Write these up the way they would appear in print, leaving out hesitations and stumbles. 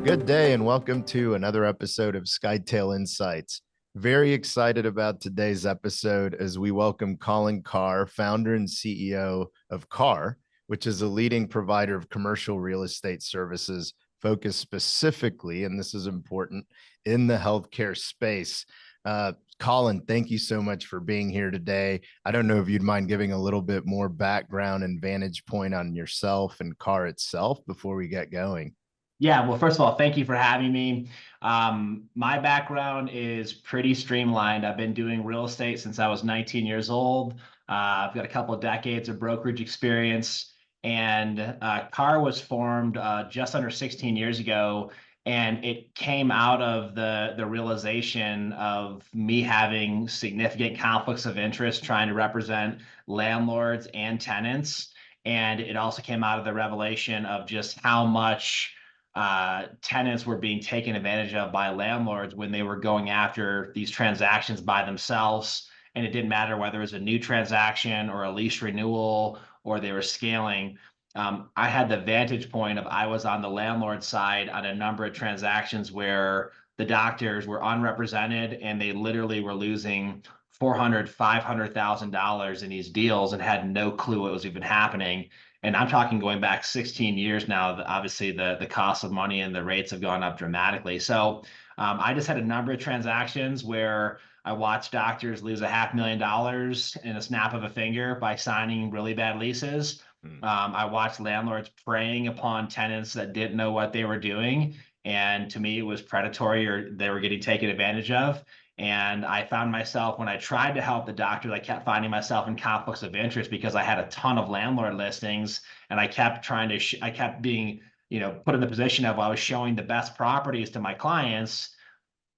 Good day and welcome to another episode of Skytale Insights. Very excited about today's episode as we welcome Colin Carr, founder and CEO of CARR, which is a leading provider of commercial real estate services focused specifically, and this is important, in the healthcare space. Colin, thank you so much for being here today. I don't know if you'd mind giving a little bit more background and vantage point on yourself and CARR itself before we get going. Yeah, well, first of all, thank you for having me. My background is pretty streamlined. I've been doing real estate since I was 19 years old. I've got a couple of decades of brokerage experience, and CARR was formed just under 16 years ago, and it came out of the realization of me having significant conflicts of interest trying to represent landlords and tenants. And it also came out of the revelation of just how much tenants were being taken advantage of by landlords when they were going after these transactions by themselves. And it didn't matter whether it was a new transaction or a lease renewal or they were scaling. I had the vantage point of I was on the landlord side on a number of transactions where the doctors were unrepresented and they literally were losing $400,000, $500,000 in these deals and had no clue what was even happening. And I'm talking going back 16 years now. Obviously, the cost of money and the rates have gone up dramatically. So I just had a number of transactions where I watched doctors lose $500,000 in a snap of a finger by signing really bad leases. I watched landlords preying upon tenants that didn't know what they were doing. And to me, it was predatory or they were getting taken advantage of. And I found myself, when I tried to help the doctors, I kept finding myself in conflicts of interest because I had a ton of landlord listings and I kept trying to, I kept being, put in the position of I was showing the best properties to my clients,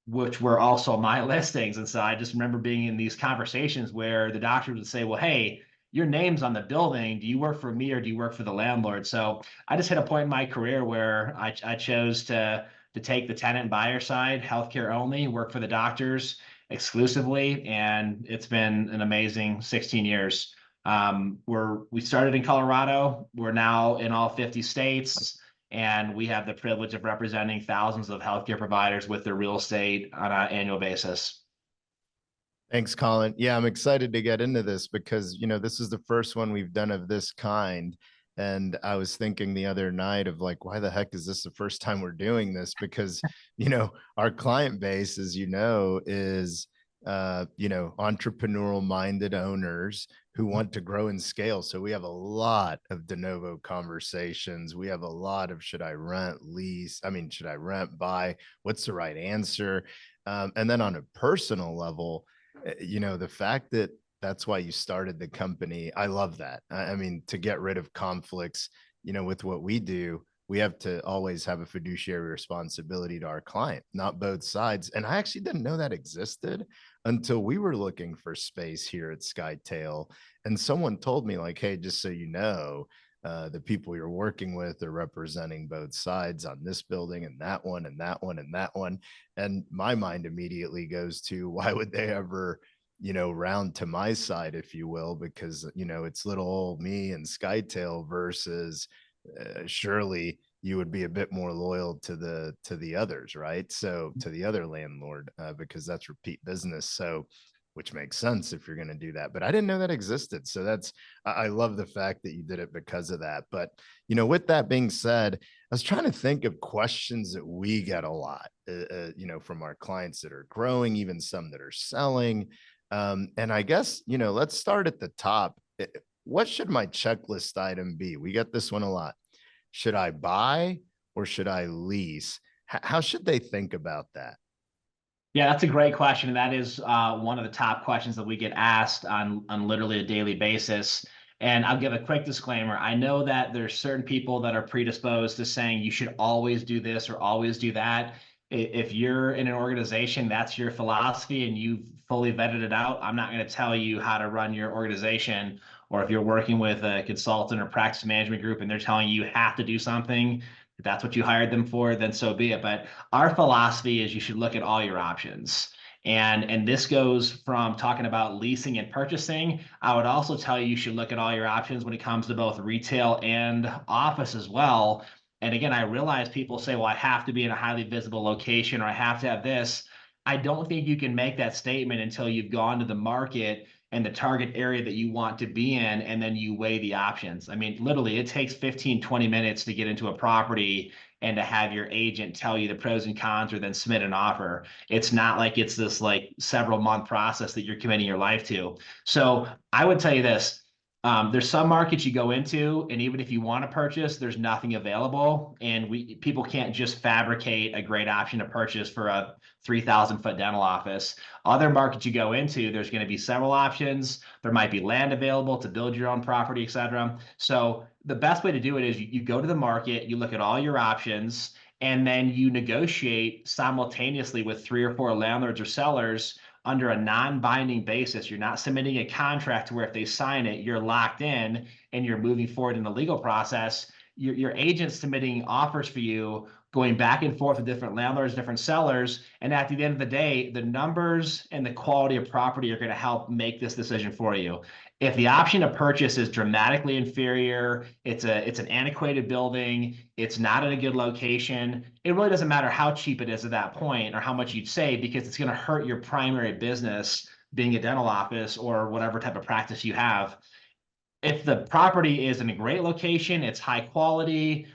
which were also my listings. And so I just remember being in these conversations where the doctors would say, well, hey, your name's on the building. Do you work for me or do you work for the landlord? So I just hit a point in my career where I chose to take the tenant buyer side, healthcare only, work for the doctors exclusively. And it's been an amazing 16 years. We started in Colorado. We're now in all 50 states. And we have the privilege of representing thousands of healthcare providers with their real estate on an annual basis. Thanks, Colin. Yeah, I'm excited to get into this because, this is the first one we've done of this kind. And I was thinking the other night of like, why the heck is this the first time we're doing this? Because, our client base, as is, entrepreneurial minded owners who want to grow and scale. So we have a lot of de novo conversations. We have a lot of should I rent, lease? Should I rent, buy? What's the right answer? And then on a personal level, the fact that that's why you started the company. I love that. To get rid of conflicts, with what we do, we have to always have a fiduciary responsibility to our client, not both sides. And I actually didn't know that existed until we were looking for space here at Skytale. And someone told me like, hey, just so you know, the people you're working with are representing both sides on this building and that one and that one and that one. And my mind immediately goes to why would they ever round to my side, if you will, because, it's little old me and Skytale versus surely you would be a bit more loyal to the others, right? So to the other landlord, because that's repeat business. So, which makes sense if you're going to do that. But I didn't know that existed. So I love the fact that you did it because of that. But, with that being said, I was trying to think of questions that we get a lot, from our clients that are growing, even some that are selling. And I guess, let's start at the top. What should my checklist item be? We get this one a lot. Should I buy or should I lease? How should they think about that? Yeah, that's a great question. And that is one of the top questions that we get asked on literally a daily basis. And I'll give a quick disclaimer. I know that there's certain people that are predisposed to saying you should always do this or always do that. If you're in an organization, that's your philosophy and you've fully vetted it out, I'm not going to tell you how to run your organization. Or if you're working with a consultant or practice management group and they're telling you have to do something, if that's what you hired them for, then so be it. But our philosophy is you should look at all your options. And this goes from talking about leasing and purchasing. I would also tell you should look at all your options when it comes to both retail and office as well. And again, I realize people say, well, I have to be in a highly visible location or I have to have this. I don't think you can make that statement until you've gone to the market and the target area that you want to be in, and then you weigh the options. I mean, literally, it takes 15, 20 minutes to get into a property and to have your agent tell you the pros and cons or then submit an offer. It's not like it's this like several month process that you're committing your life to. So I would tell you this. There's some markets you go into, and even if you want to purchase, there's nothing available, and people can't just fabricate a great option to purchase for a 3,000-foot dental office. Other markets you go into, there's going to be several options. There might be land available to build your own property, etc. So the best way to do it is you go to the market, you look at all your options, and then you negotiate simultaneously with 3 or 4 landlords or sellers under a non-binding basis. You're not submitting a contract to where if they sign it, you're locked in and you're moving forward in the legal process. Your agent's submitting offers for you, going back and forth with different landlords, different sellers. And at the end of the day, the numbers and the quality of property are going to help make this decision for you. If the option to purchase is dramatically inferior, it's an antiquated building, it's not in a good location, it really doesn't matter how cheap it is at that point or how much you'd save, because it's going to hurt your primary business, being a dental office or whatever type of practice you have. If the property is in a great location, it's high quality,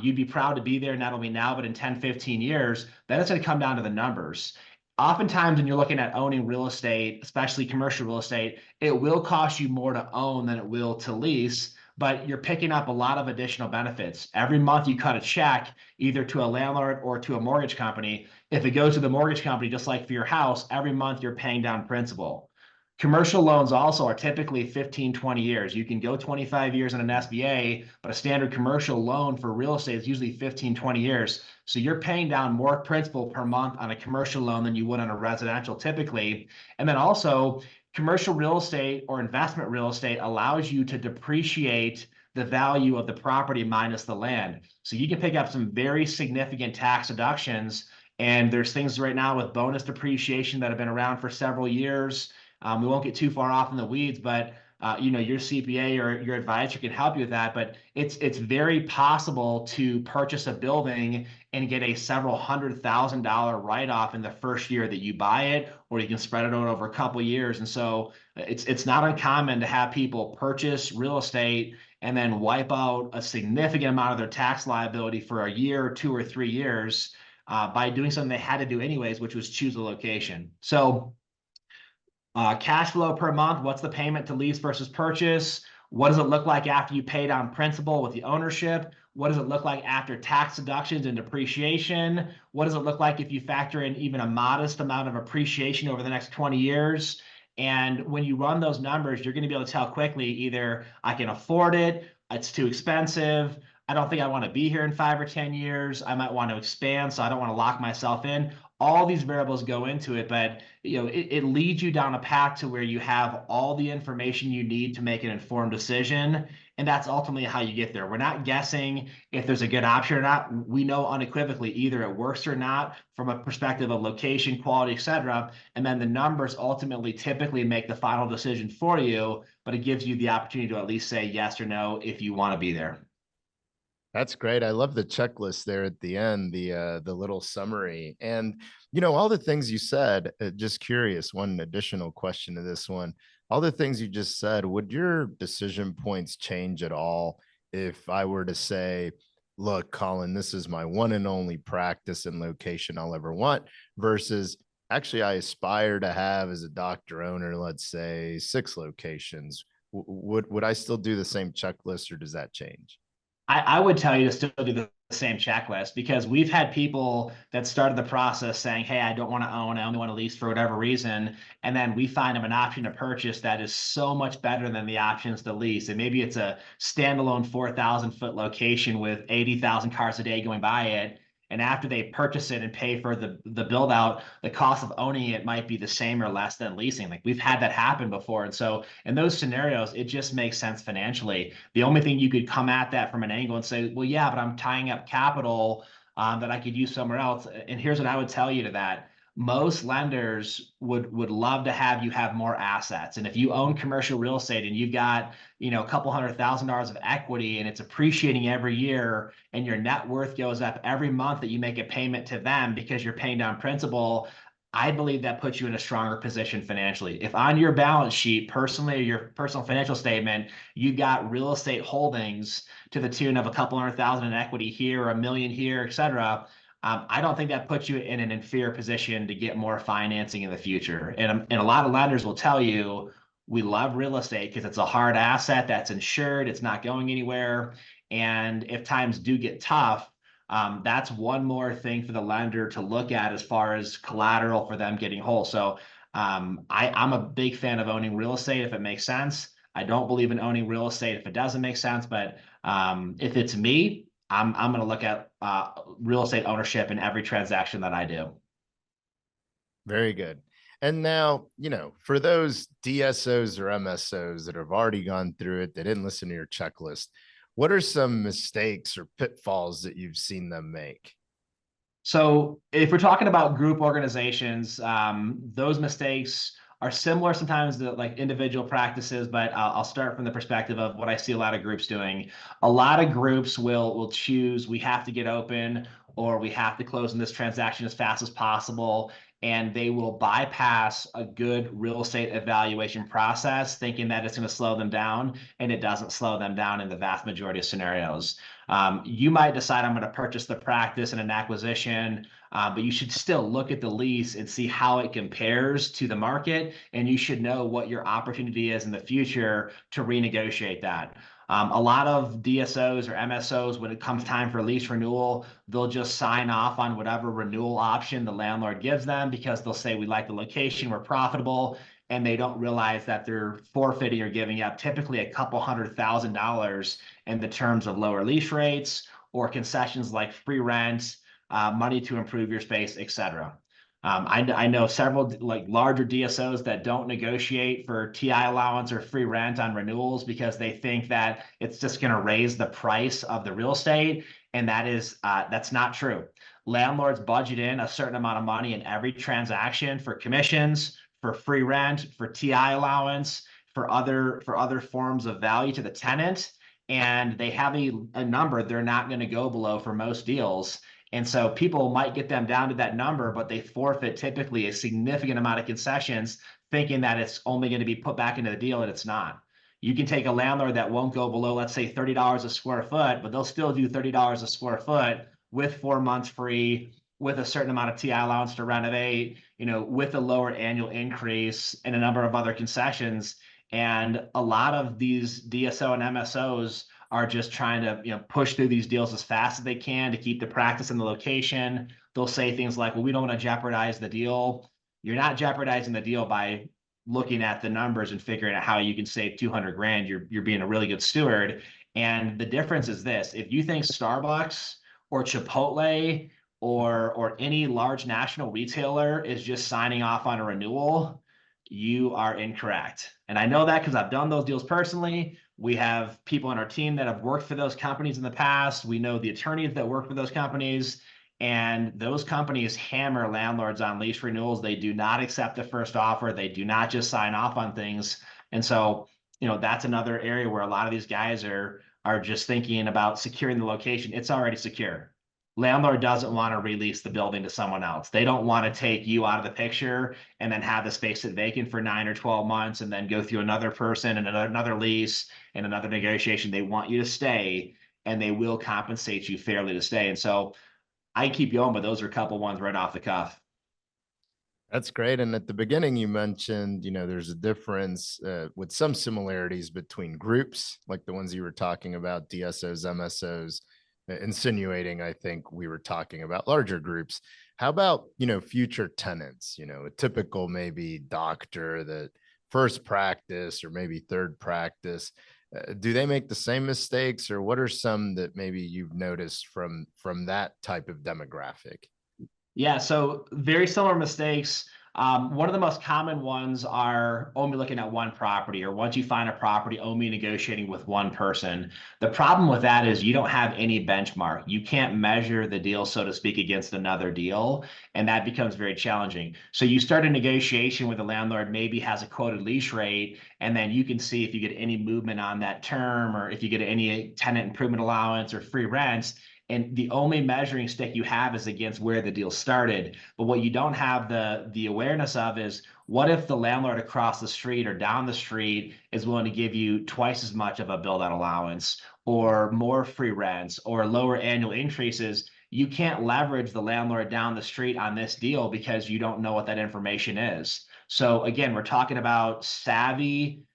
you'd be proud to be there not only now, but in 10, 15 years, then it's going to come down to the numbers. Oftentimes, when you're looking at owning real estate, especially commercial real estate, it will cost you more to own than it will to lease, but you're picking up a lot of additional benefits. Every month you cut a check either to a landlord or to a mortgage company. If it goes to the mortgage company, just like for your house, every month you're paying down principal. Commercial loans also are typically 15, 20 years. You can go 25 years in an SBA, but a standard commercial loan for real estate is usually 15, 20 years. So you're paying down more principal per month on a commercial loan than you would on a residential typically. And then also, commercial real estate or investment real estate allows you to depreciate the value of the property minus the land. So you can pick up some very significant tax deductions. And there's things right now with bonus depreciation that have been around for several years. We won't get too far off in the weeds, but your CPA or your advisor can help you with that. But it's very possible to purchase a building and get a several $100,000 write-off in the first year that you buy it, or you can spread it out over a couple of years. And so it's not uncommon to have people purchase real estate and then wipe out a significant amount of their tax liability for a year, 2 or 3 years by doing something they had to do anyways, which was choose a location. So cash flow per month, what's the payment to lease versus purchase? What does it look like after you pay down principal with the ownership? What does it look like after tax deductions and depreciation? What does it look like if you factor in even a modest amount of appreciation over the next 20 years? And when you run those numbers, you're going to be able to tell quickly either I can afford it, it's too expensive, I don't think I want to be here in 5 or 10 years, I might want to expand, so I don't want to lock myself in. All these variables go into it, but it leads you down a path to where you have all the information you need to make an informed decision. And that's ultimately how you get there. We're not guessing if there's a good option or not. We know unequivocally either it works or not from a perspective of location, quality, etc. And then the numbers ultimately typically make the final decision for you, but it gives you the opportunity to at least say yes or no if you want to be there. That's great. I love the checklist there at the end, the little summary, and all the things you said. Just curious, one additional question to this one: all the things you just said, would your decision points change at all if I were to say, "Look, Colin, this is my one and only practice and location I'll ever want," versus actually I aspire to have as a doctor owner, let's say 6 locations. Would I still do the same checklist, or does that change? I would tell you to still do the same checklist, because we've had people that started the process saying, hey, I don't want to own, I only want to lease for whatever reason. And then we find them an option to purchase that is so much better than the options to lease. And maybe it's a standalone 4,000-foot location with 80,000 cars a day going by it. And after they purchase it and pay for the build out, the cost of owning it might be the same or less than leasing. Like we've had that happen before. And so in those scenarios, it just makes sense financially. The only thing you could come at that from an angle and say, well, yeah, but I'm tying up capital that I could use somewhere else. And here's what I would tell you to that. most lenders would love to have you have more assets. And if you own commercial real estate and you've got, a couple $100,000 of equity and it's appreciating every year and your net worth goes up every month that you make a payment to them because you're paying down principal, I believe that puts you in a stronger position financially. If on your balance sheet, personally, or your personal financial statement, you got real estate holdings to the tune of a couple 100,000 in equity here, or $1 million here, et cetera, I don't think that puts you in an inferior position to get more financing in the future. And a lot of lenders will tell you, we love real estate because it's a hard asset that's insured, it's not going anywhere. And if times do get tough, that's one more thing for the lender to look at as far as collateral for them getting whole. So I'm a big fan of owning real estate if it makes sense. I don't believe in owning real estate if it doesn't make sense. But if it's me, I'm going to look at real estate ownership in every transaction that I do. Very good. And now, for those DSOs or MSOs that have already gone through it, they didn't listen to your checklist, what are some mistakes or pitfalls that you've seen them make? So if we're talking about group organizations, those mistakes are similar sometimes to like individual practices, but I'll start from the perspective of what I see a lot of groups doing. A lot of groups will choose, we have to get open or we have to close in this transaction as fast as possible. And they will bypass a good real estate evaluation process, thinking that it's going to slow them down, and it doesn't slow them down in the vast majority of scenarios. You might decide I'm going to purchase the practice in an acquisition, but you should still look at the lease and see how it compares to the market, and you should know what your opportunity is in the future to renegotiate that. A lot of DSOs or MSOs, when it comes time for lease renewal, they'll just sign off on whatever renewal option the landlord gives them because they'll say, we like the location, we're profitable, and they don't realize that they're forfeiting or giving up typically a couple $100,000 in the terms of lower lease rates or concessions like free rent, money to improve your space, etc. I know several like larger DSOs that don't negotiate for TI allowance or free rent on renewals because they think that it's just going to raise the price of the real estate, and that's not true. Landlords budget in a certain amount of money in every transaction for commissions, for free rent, for TI allowance, for other forms of value to the tenant, and they have a number they're not going to go below for most deals. And so people might get them down to that number, but they forfeit typically a significant amount of concessions, thinking that it's only going to be put back into the deal, and it's not. You can take a landlord that won't go below, let's say, $30 a square foot, but they'll still do $30 a square foot with 4 months free, with a certain amount of TI allowance to renovate, with a lower annual increase and a number of other concessions. And a lot of these DSO and MSOs are just trying to push through these deals as fast as they can to keep the practice in the location. They'll say things like, well, we don't want to jeopardize the deal. You're not jeopardizing the deal by looking at the numbers and figuring out how you can save 200 grand. You're being a really good steward. And the difference is this: if you think Starbucks or Chipotle or any large national retailer is just signing off on a renewal, you are incorrect. And I know that because I've done those deals personally. We have people on our team that have worked for those companies in the past. We know the attorneys that work for those companies, and those companies hammer landlords on lease renewals. They do not accept the first offer. They do not just sign off on things. And so, that's another area where a lot of these guys are just thinking about securing the location. It's already secure. Landlord doesn't want to release the building to someone else. They don't want to take you out of the picture and then have the space sit vacant for 9 or 12 months and then go through another person and another lease and another negotiation. They want you to stay, and they will compensate you fairly to stay. And so I keep going, but those are a couple ones right off the cuff. That's great. And at the beginning, you mentioned, there's a difference with some similarities between groups, like the ones you were talking about, DSOs, MSOs, insinuating, I think we were talking about larger groups. How about, future tenants, a typical maybe doctor that first practice or maybe third practice, do they make the same mistakes, or what are some that maybe you've noticed from that type of demographic? Yeah, so very similar mistakes. One of the most common ones are only looking at one property, or once you find a property, only negotiating with one person. The problem with that is you don't have any benchmark. You can't measure the deal, so to speak, against another deal, and that becomes very challenging. So you start a negotiation with the landlord, maybe has a quoted lease rate, and then you can see if you get any movement on that term, or if you get any tenant improvement allowance or free rents. And the only measuring stick you have is against where the deal started. But what you don't have the awareness of is, what if the landlord across the street or down the street is willing to give you twice as much of a build out allowance, or more free rents, or lower annual increases? You can't leverage the landlord down the street on this deal because you don't know what that information is. So again, we're talking about savvy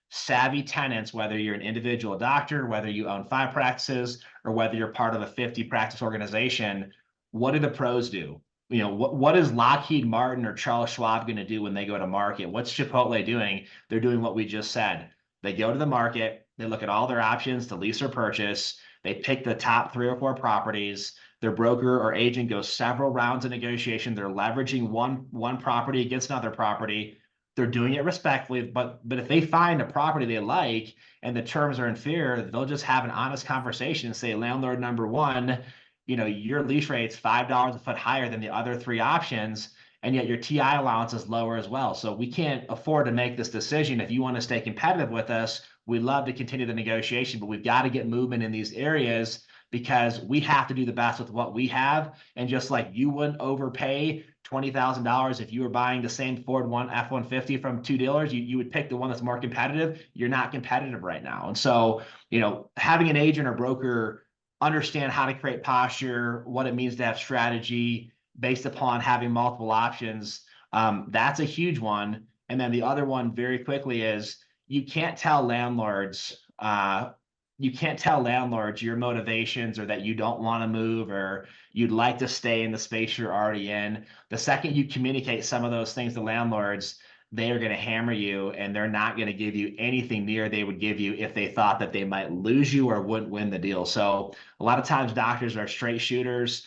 tenants, whether you're an individual doctor, whether you own 5 practices, or whether you're part of a 50 practice organization. What do the pros do? What is Lockheed Martin or Charles Schwab going to do when they go to market? What's Chipotle doing? They're doing what we just said. They go to the market, they look at all their options to lease or purchase, they pick the top 3 or 4 properties. Their broker or agent goes several rounds of negotiation. They're leveraging one property against another property. They're doing it respectfully, but if they find a property they like and the terms are inferior, they'll just have an honest conversation and say, landlord number one, your lease rate's $5 a foot higher than the other 3 options, and yet your TI allowance is lower as well. So we can't afford to make this decision. If you want to stay competitive with us, we'd love to continue the negotiation, but we've got to get movement in these areas because we have to do the best with what we have. And just like you wouldn't overpay $20,000 if you were buying the same Ford F-150 from 2 dealers, you would pick the one that's more competitive. You're not competitive right now. And so, having an agent or broker understand how to create posture, what it means to have strategy based upon having multiple options, that's a huge one. And then the other one very quickly is, you can't tell landlords your motivations, or that you don't want to move, or you'd like to stay in the space you're already in. The second you communicate some of those things to landlords, they are going to hammer you, and they're not going to give you anything near they would give you if they thought that they might lose you or wouldn't win the deal. So a lot of times doctors are straight shooters,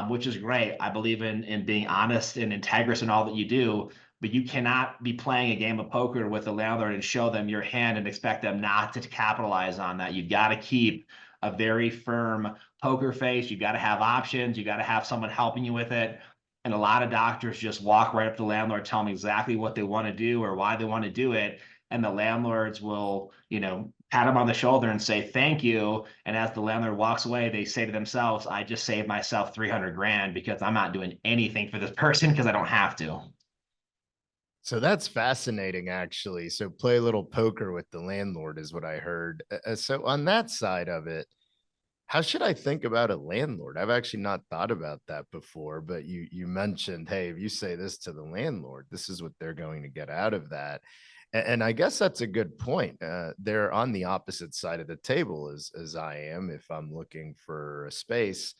which is great. I believe in being honest and integrous in all that you do, but you cannot be playing a game of poker with the landlord and show them your hand and expect them not to capitalize on that. You've got to keep a very firm poker face. You've got to have options. You've got to have someone helping you with it. And a lot of doctors just walk right up to the landlord, tell them exactly what they want to do or why they want to do it. And the landlords will, pat them on the shoulder and say, thank you. And as the landlord walks away, they say to themselves, I just saved myself 300 grand because I'm not doing anything for this person because I don't have to. So that's fascinating, actually. So play a little poker with the landlord is what I heard. So on that side of it, how should I think about a landlord? I've actually not thought about that before, but you mentioned, hey, if you say this to the landlord, this is what they're going to get out of that. And I guess that's a good point. They're on the opposite side of the table as I am if I'm looking for a space.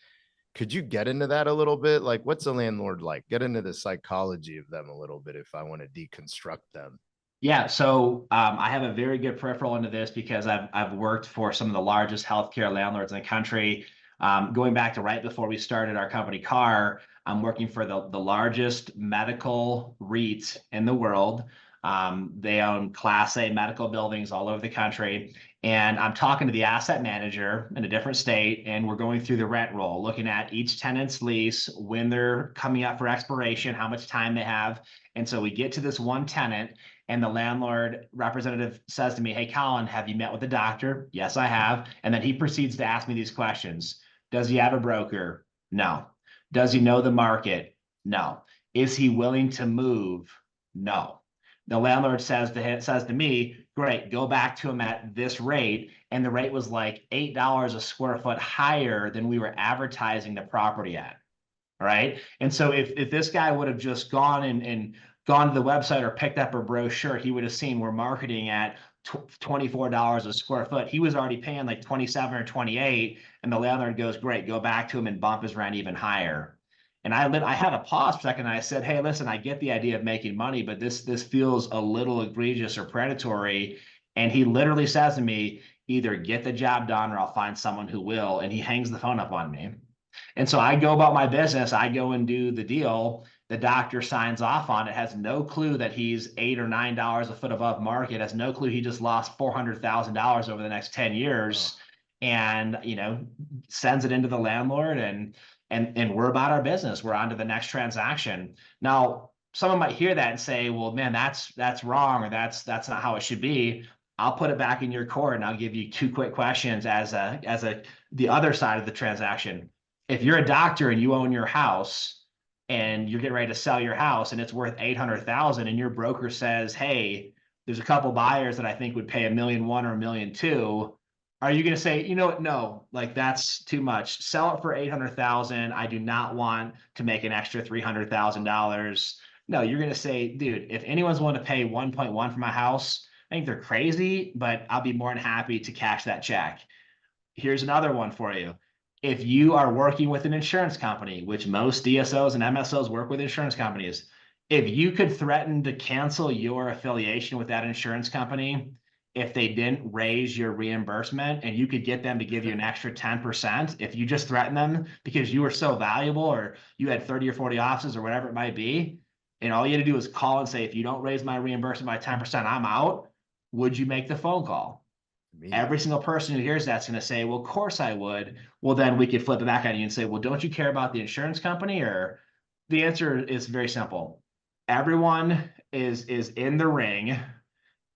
Could you get into that a little bit? Like, what's a landlord like? Get into the psychology of them a little bit if I want to deconstruct them. Yeah, so I have a very good peripheral into this because I've worked for some of the largest healthcare landlords in the country. Going back to right before we started our company CARR, I'm working for the largest medical REIT in the world. They own Class A medical buildings all over the country. And I'm talking to the asset manager in a different state, and we're going through the rent roll, looking at each tenant's lease, when they're coming up for expiration, how much time they have. And so we get to this one tenant, and the landlord representative says to me, hey, Colin, have you met with the doctor? Yes, I have. And then he proceeds to ask me these questions. Does he have a broker? No. Does he know the market? No. Is he willing to move? No. The landlord says to me, great, go back to him at this rate. And the rate was like $8 a square foot higher than we were advertising the property at. All right. And so if this guy would have just gone and gone to the website or picked up a brochure, he would have seen we're marketing at $24 a square foot. He was already paying like 27 or 28, and the landlord goes, great, go back to him and bump his rent even higher. And I had a pause for a second. And I said, hey, listen, I get the idea of making money, but this feels a little egregious or predatory. And he literally says to me, either get the job done or I'll find someone who will. And he hangs the phone up on me. And so I go about my business. I go and do the deal. The doctor signs off on it, has no clue that he's $8 or $9 a foot above market, has no clue he just lost $400,000 over the next 10 Oh, years, and sends it into the landlord, and we're about our business. We're on to the next transaction. Now, someone might hear that and say, well, man, that's wrong, or that's not how it should be. I'll put it back in your court, and I'll give you two quick questions as the other side of the transaction. If you're a doctor and you own your house and you're getting ready to sell your house and it's worth 800,000, and your broker says, hey, there's a couple buyers that I think would pay $1,100,000 or $1,200,000, are you going to say, you know what, no, like that's too much, sell it for 800,000, I do not want to make an extra $300,000? No, you're going to say, dude, if anyone's willing to pay 1.1 for my house, I think they're crazy, but I'll be more than happy to cash that check. Here's another one for you. If you are working with an insurance company, which most DSOs and MSOs work with insurance companies, if you could threaten to cancel your affiliation with that insurance company if they didn't raise your reimbursement, and you could get them to give you an extra 10%, if you just threaten them because you were so valuable, or you had 30 or 40 offices or whatever it might be, and all you had to do is call and say, if you don't raise my reimbursement by 10%, I'm out, would you make the phone call? Every immediately. single person who hears that's going to say, well, of course I would. Well, then we could flip it back on you and say, well, don't you care about the insurance company? Or the answer is very simple. Everyone is in the ring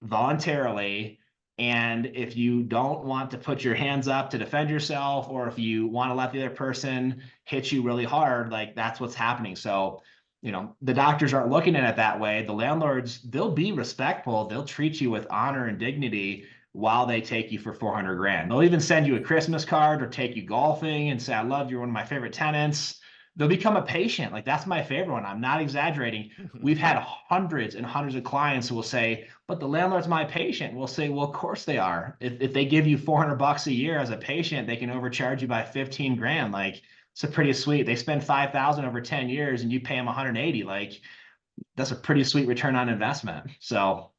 voluntarily. And if you don't want to put your hands up to defend yourself, or if you want to let the other person hit you really hard, like that's what's happening. So, the doctors aren't looking at it that way. The landlords, they'll be respectful. They'll treat you with honor and dignity while they take you for 400 grand. They'll even send you a Christmas card or take you golfing and say, I love you, you're one of my favorite tenants. They'll become a patient. Like that's my favorite one. I'm not exaggerating. We've had hundreds and hundreds of clients who will say, but the landlord's my patient. We'll say, well, of course they are. If they give you $400 a year as a patient, they can overcharge you by 15 grand. Like it's a pretty sweet. They spend 5,000 over 10 years and you pay them 180. Like that's a pretty sweet return on investment. So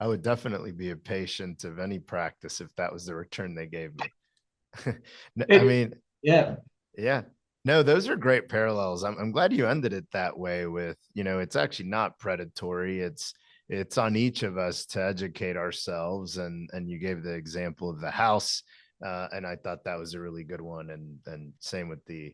I would definitely be a patient of any practice if that was the return they gave me. I it, mean, yeah. yeah. No, those are great parallels. I'm glad you ended it that way with, it's actually not predatory. It's on each of us to educate ourselves. And you gave the example of the house. And I thought that was a really good one. And same with the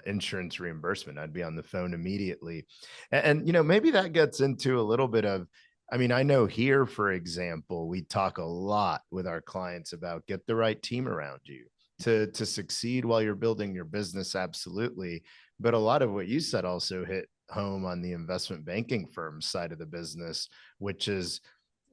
insurance reimbursement. I'd be on the phone immediately. And maybe that gets into a little bit of, I mean, I know here, for example, we talk a lot with our clients about get the right team around you to succeed while you're building your business. Absolutely. But a lot of what you said also hit home on the investment banking firm side of the business, which is,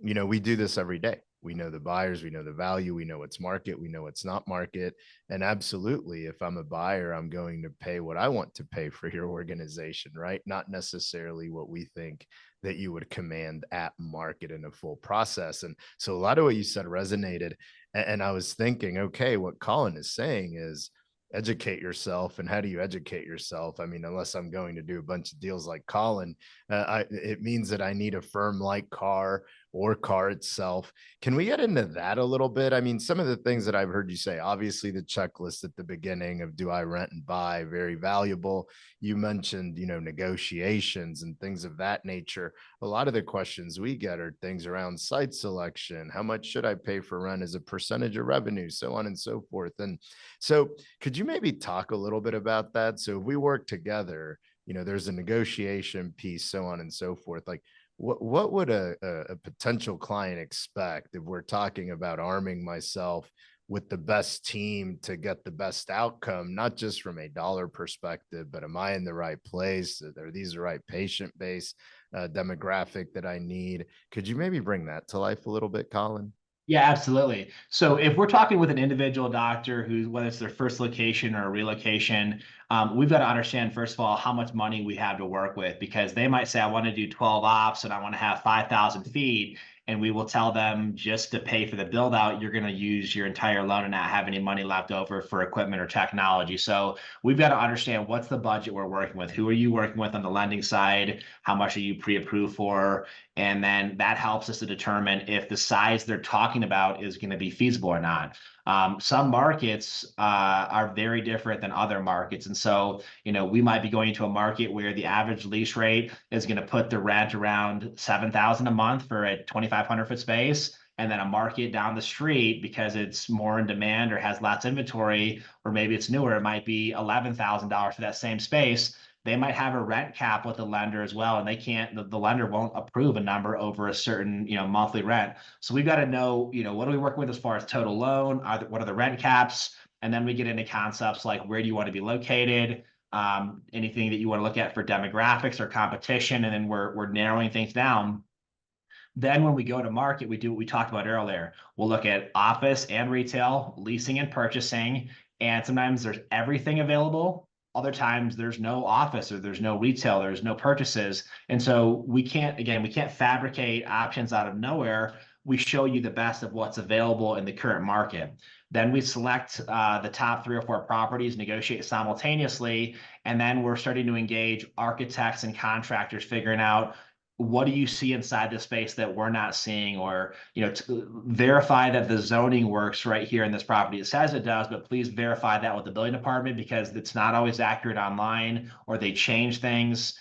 we do this every day. We know the buyers, we know the value, we know what's market, we know what's not market. And absolutely, if I'm a buyer, I'm going to pay what I want to pay for your organization, right? Not necessarily what we think that you would command at market in a full process. And so a lot of what you said resonated. And I was thinking, okay, what Colin is saying is educate yourself. And how do you educate yourself? I mean, unless I'm going to do a bunch of deals like Colin, it means that I need a firm like CARR or CARR itself. Can we get into that a little bit? I mean, some of the things that I've heard you say, obviously the checklist at the beginning of do I rent and buy, very valuable. You mentioned, negotiations and things of that nature. A lot of the questions we get are things around site selection. How much should I pay for rent as a percentage of revenue, so on and so forth. And so could you maybe talk a little bit about that? So if we work together, there's a negotiation piece, so on and so forth. Like what would a potential client expect if we're talking about arming myself with the best team to get the best outcome, not just from a dollar perspective, but am I in the right place? Are these the right patient base demographic that I need? Could you maybe bring that to life a little bit, Colin? Yeah, absolutely. So if we're talking with an individual doctor who's, whether it's their first location or a relocation, we've got to understand, first of all, how much money we have to work with, because they might say, I want to do 12 ops and I want to have 5,000 feet. And we will tell them, just to pay for the build out, you're going to use your entire loan and not have any money left over for equipment or technology. So we've got to understand what's the budget we're working with. Who are you working with on the lending side? How much are you pre-approved for? And then that helps us to determine if the size they're talking about is going to be feasible or not. Some markets are very different than other markets. And so, we might be going into a market where the average lease rate is going to put the rent around 7,000 a month for a 2,500 foot space. And then a market down the street, because it's more in demand or has lots of inventory, or maybe it's newer, it might be $11,000 for that same space. They might have a rent cap with the lender as well, and they can't, the lender won't approve a number over a certain, monthly rent. So we've got to know, what are we working with as far as total loan? What are the rent caps? And then we get into concepts like, where do you want to be located? Anything that you want to look at for demographics or competition, and then we're narrowing things down. Then when we go to market, we do what we talked about earlier. We'll look at office and retail, leasing and purchasing, and sometimes there's everything available. Other times there's no office or there's no retail, there's no purchases. And so we can't fabricate options out of nowhere. We show you the best of what's available in the current market. Then we select the top 3 or 4 properties, negotiate simultaneously, and then we're starting to engage architects and contractors, figuring out, what do you see inside the space that we're not seeing, or to verify that the zoning works right here in this property. It says it does, but please verify that with the building department, because it's not always accurate online, or they change things.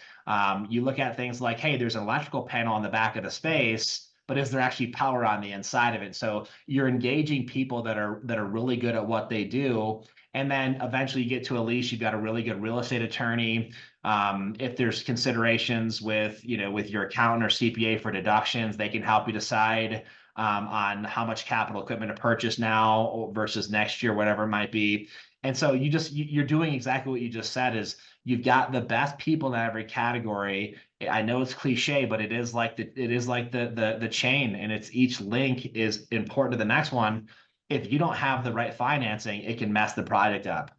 You look at things like, hey, there's an electrical panel on the back of the space, but is there actually power on the inside of it? So you're engaging people that are really good at what they do. And then eventually you get to a lease, you've got a really good real estate attorney. If there's considerations with your accountant or CPA for deductions, they can help you decide on how much capital equipment to purchase now versus next year, whatever it might be. And so you're doing exactly what you just said. Is you've got the best people in every category. I know it's cliche, but it is like the chain, and it's each link is important to the next one. If you don't have the right financing, it can mess the project up.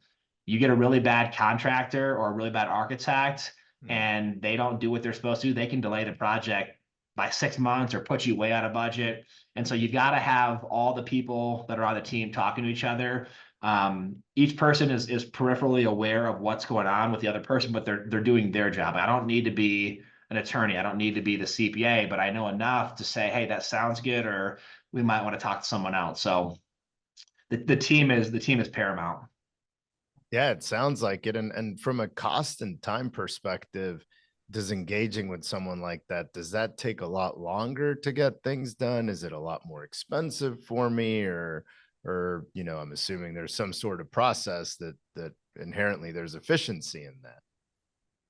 You get a really bad contractor or a really bad architect, and they don't do what they're supposed to do, they can delay the project by 6 months or put you way out of budget. And so you've got to have all the people that are on the team talking to each other. Each person is peripherally aware of what's going on with the other person, but they're doing their job. I don't need to be an attorney. I don't need to be the CPA, but I know enough to say, hey, that sounds good, or we might want to talk to someone else. So the team is paramount. Yeah, it sounds like it. And from a cost and time perspective, does engaging with someone like that, does that take a lot longer to get things done? Is it a lot more expensive for me? Or, I'm assuming there's some sort of process that inherently there's efficiency in that.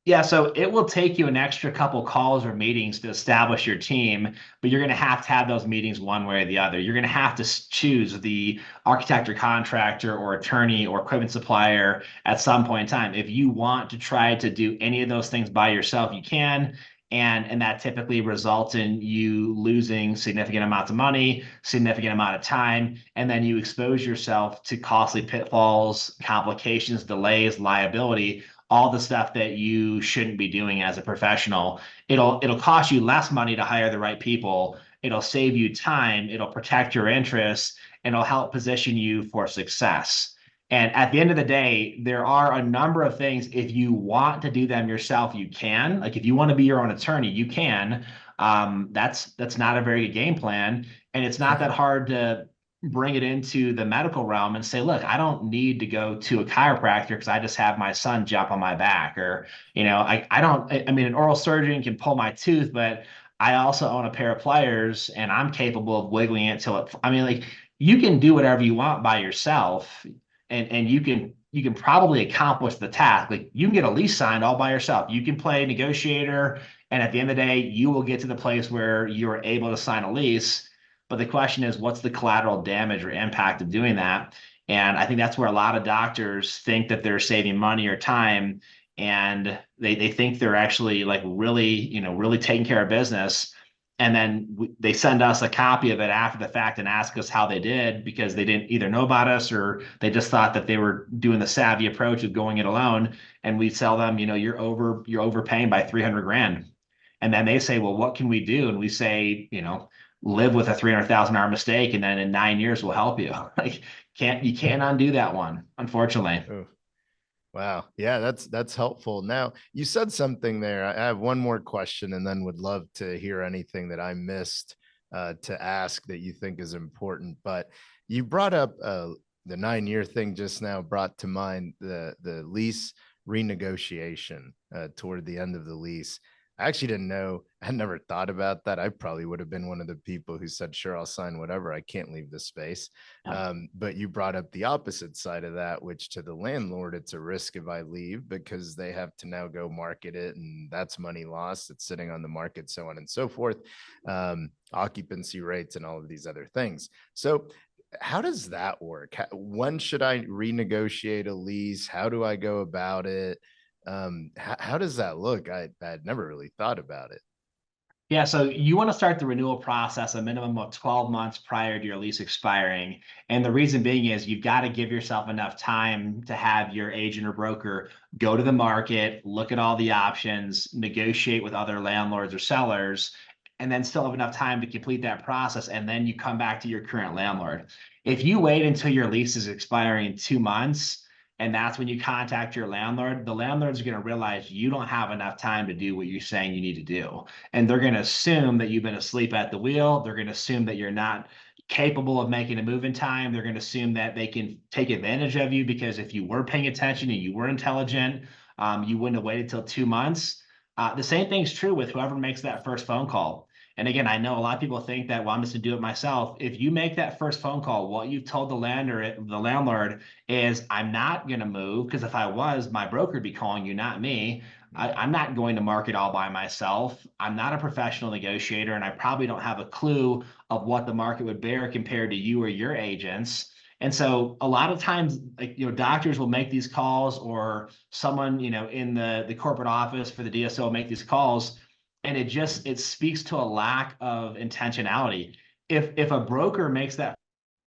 Yeah, so it will take you an extra couple calls or meetings to establish your team, but you're going to have those meetings one way or the other. You're going to have to choose the architect or contractor or attorney or equipment supplier at some point in time. If you want to try to do any of those things by yourself, you can. And that typically results in you losing significant amounts of money, significant amount of time, and then you expose yourself to costly pitfalls, complications, delays, liability, all the stuff that you shouldn't be doing as a professional. It'll cost you less money to hire the right people. It'll save you time. It'll protect your interests, and it'll help position you for success. And at the end of the day, there are a number of things. If you want to do them yourself, you can. Like, if you want to be your own attorney, you can. That's not a very good game plan, and it's not that hard to bring it into the medical realm and say, look, I don't need to go to a chiropractor because I just have my son jump on my back. Or, I don't, I mean, an oral surgeon can pull my tooth, but I also own a pair of pliers and I'm capable of wiggling it till it, I mean, like, you can do whatever you want by yourself, and you can probably accomplish the task. Like, you can get a lease signed all by yourself. You can play negotiator, and at the end of the day, you will get to the place where you're able to sign a lease. But the question is, what's the collateral damage or impact of doing that? And I think that's where a lot of doctors think that they're saving money or time, and they think they're actually, like, really taking care of business. And then they send us a copy of it after the fact and ask us how they did, because they didn't either know about us, or they just thought that they were doing the savvy approach of going it alone. And we tell them, you're overpaying by 300 grand. And then they say, well, what can we do? And we say, live with a $300,000 mistake, and then in 9 years we'll help you. Like, you can't undo that one, unfortunately. Oh, Wow. Yeah, that's helpful. Now, you said something there. I have one more question and then would love to hear anything that I missed to ask that you think is important. But you brought up the 9 year thing just now, brought to mind the lease renegotiation toward the end of the lease. I actually didn't know. I never thought about that. I probably would have been one of the people who said, sure, I'll sign whatever. I can't leave the space. Yeah. But you brought up the opposite side of that, which to the landlord, it's a risk if I leave because they have to now go market it, and that's money lost. It's sitting on the market, so on and so forth, occupancy rates, and all of these other things. So, how does that work? When should I renegotiate a lease? How do I go about it? How does that look? I'd never really thought about it. Yeah, so you want to start the renewal process a minimum of 12 months prior to your lease expiring. And the reason being is you've got to give yourself enough time to have your agent or broker go to the market, look at all the options, negotiate with other landlords or sellers, and then still have enough time to complete that process. And then you come back to your current landlord. If you wait until your lease is expiring in 2 months, and that's when you contact your landlord, the landlord's going to realize you don't have enough time to do what you're saying you need to do, and they're going to assume that you've been asleep at the wheel. They're going to assume that you're not capable of making a move in time. They're going to assume that they can take advantage of you because if you were paying attention and you were intelligent, you wouldn't have waited till 2 months. The same thing's true with whoever makes that first phone call. And again, I know a lot of people think that, well, I'm just gonna do it myself. If you make that first phone call, what you've told the landlord is, I'm not gonna move because if I was, my broker would be calling you, not me. I'm not going to market all by myself. I'm not a professional negotiator, and I probably don't have a clue of what the market would bear compared to you or your agents. And so a lot of times, like, doctors will make these calls, or someone, in the corporate office for the DSO will make these calls, and it speaks to a lack of intentionality. If a broker makes that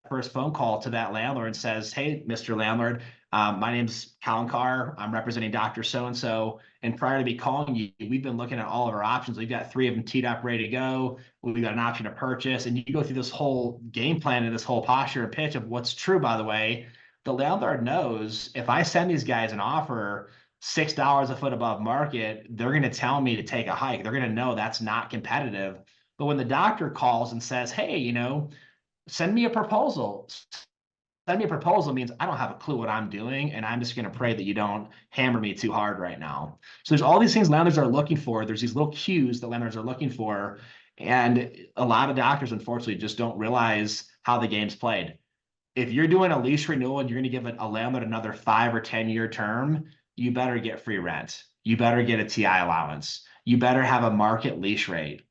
first phone call to that landlord and says, hey, Mr. Landlord, my name's Colin Carr. I'm representing Dr. So-and-so. And prior to me calling you, we've been looking at all of our options. We've got 3 of them teed up, ready to go. We've got an option to purchase. And you go through this whole game plan and this whole posture and pitch of what's true, by the way. The landlord knows if I send these guys an offer $6 a foot above market, they're going to tell me to take a hike. They're going to know that's not competitive. But when the doctor calls and says, hey, send me a proposal. Send me a proposal means I don't have a clue what I'm doing, and I'm just going to pray that you don't hammer me too hard right now. So there's all these things landlords are looking for. There's these little cues that landlords are looking for, and a lot of doctors, unfortunately, just don't realize how the game's played. If you're doing a lease renewal and you're going to give a landlord another 5 or 10 year term, you better get free rent. You better get a TI allowance. You better have a market lease rate.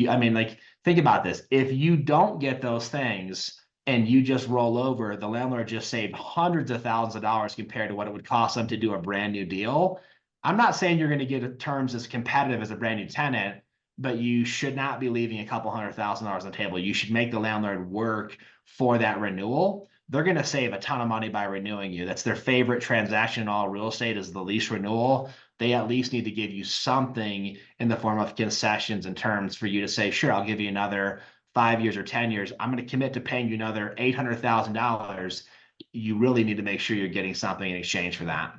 I mean, like, think about this. If you don't get those things and you just roll over, the landlord just saved hundreds of thousands of dollars compared to what it would cost them to do a brand new deal. I'm not saying you're going to get terms as competitive as a brand new tenant, but you should not be leaving a couple $100,000 on the table. You should make the landlord work for that renewal. They're going to save a ton of money by renewing you. That's their favorite transaction in all real estate, is the lease renewal. They at least need to give you something in the form of concessions and terms for you to say, sure, I'll give you another 5 years or 10 years. I'm going to commit to paying you another $800,000. You really need to make sure you're getting something in exchange for that.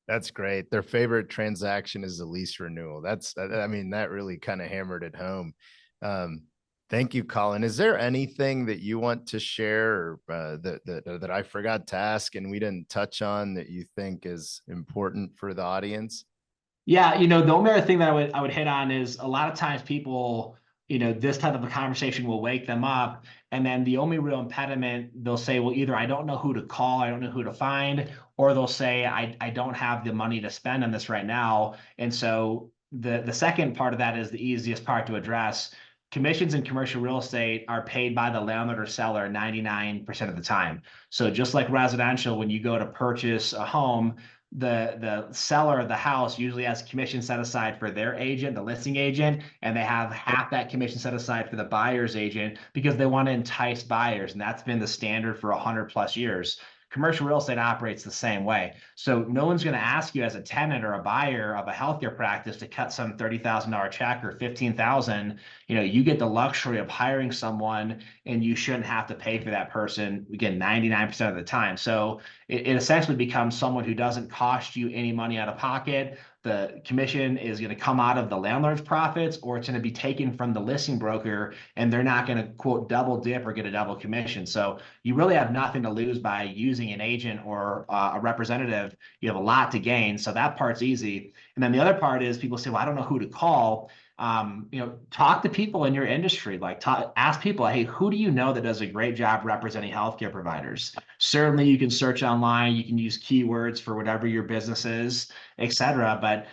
That's great. Their favorite transaction is the lease renewal. I mean, that really kind of hammered it home. Um, thank you, Colin. Is there anything that you want to share, or that I forgot to ask and we didn't touch on, that you think is important for the audience? Yeah, the only other thing that I would hit on is a lot of times people, this type of a conversation will wake them up, and then the only real impediment, they'll say, well, either I don't know who to call, I don't know who to find, or they'll say, I don't have the money to spend on this right now. And so the second part of that is the easiest part to address. Commissions in commercial real estate are paid by the landlord or seller 99% of the time. So just like residential, when you go to purchase a home, the seller of the house usually has commission set aside for their agent, the listing agent, and they have half that commission set aside for the buyer's agent because they want to entice buyers. And that's been the standard for 100+ years. Commercial real estate operates the same way. So no one's going to ask you as a tenant or a buyer of a healthcare practice to cut some $30,000 check or 15,000. You get the luxury of hiring someone, and you shouldn't have to pay for that person, again, 99% of the time. So it essentially becomes someone who doesn't cost you any money out of pocket. The commission is going to come out of the landlord's profits, or it's going to be taken from the listing broker, and they're not going to quote double dip or get a double commission. So you really have nothing to lose by using an agent or a representative. You have a lot to gain. So that part's easy. And then the other part is people say, well, I don't know who to call. Talk to people in your industry. Ask people, hey, who do you know that does a great job representing healthcare providers? Certainly, you can search online. You can use keywords for whatever your business is, etc. But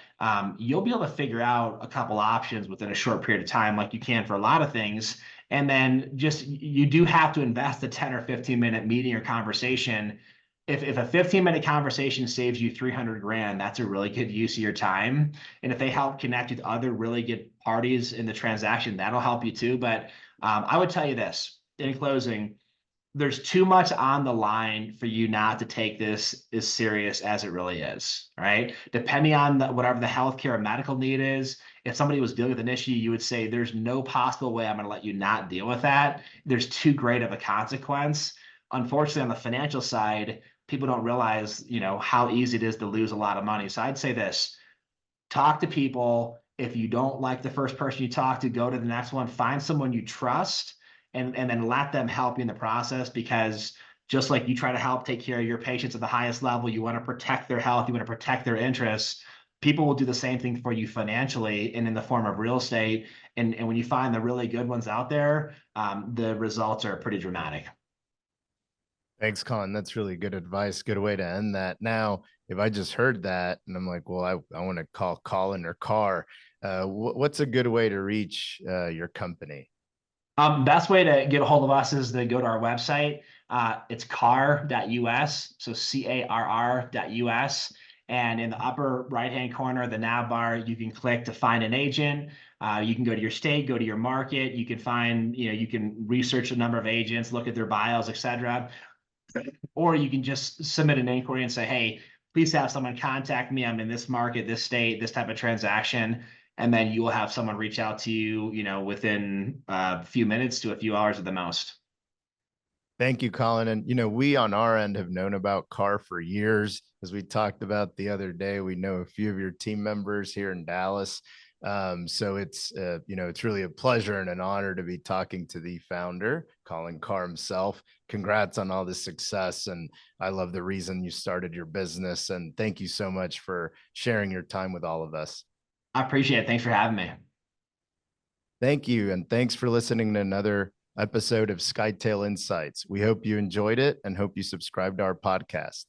you'll be able to figure out a couple options within a short period of time, like you can for a lot of things. And then just you do have to invest a 10 or 15-minute meeting or conversation. If a 15-minute conversation saves you 300 grand, that's a really good use of your time. And if they help connect with other really good parties in the transaction, that'll help you too. But I would tell you this in closing: there's too much on the line for you not to take this as serious as it really is. Right? Depending on whatever the healthcare or medical need is, if somebody was dealing with an issue, you would say, there's no possible way I'm going to let you not deal with that. There's too great of a consequence. Unfortunately, on the financial side, people don't realize, how easy it is to lose a lot of money. So I'd say this: talk to people. If you don't like the first person you talk to, go to the next one. Find someone you trust, and then let them help you in the process, because just like you try to help take care of your patients at the highest level, you want to protect their health, you want to protect their interests. People will do the same thing for you financially and in the form of real estate. And when you find the really good ones out there, the results are pretty dramatic. Thanks, Colin. That's really good advice. Good way to end that. Now, if I just heard that and I'm like, well, I want to call Colin or Carr, what's a good way to reach your company? Best way to get a hold of us is to go to our website. It's carr.us, so CARR.us. And in the upper right-hand corner of the nav bar, you can click to find an agent. You can go to your state, go to your market. You can find, you can research a number of agents, look at their bios, etc. Or you can just submit an inquiry and say, hey, please have someone contact me. I'm in this market, this state, this type of transaction. And then you will have someone reach out to you, within a few minutes to a few hours at the most. Thank you, Colin. And, we on our end have known about CARR for years. As we talked about the other day, we know a few of your team members here in Dallas. So it's really a pleasure and an honor to be talking to the founder, Colin Carr himself. Congrats on all this success. And I love the reason you started your business. And thank you so much for sharing your time with all of us. I appreciate it. Thanks for having me. Thank you. And thanks for listening to another episode of Skytale Insights. We hope you enjoyed it and hope you subscribe to our podcast.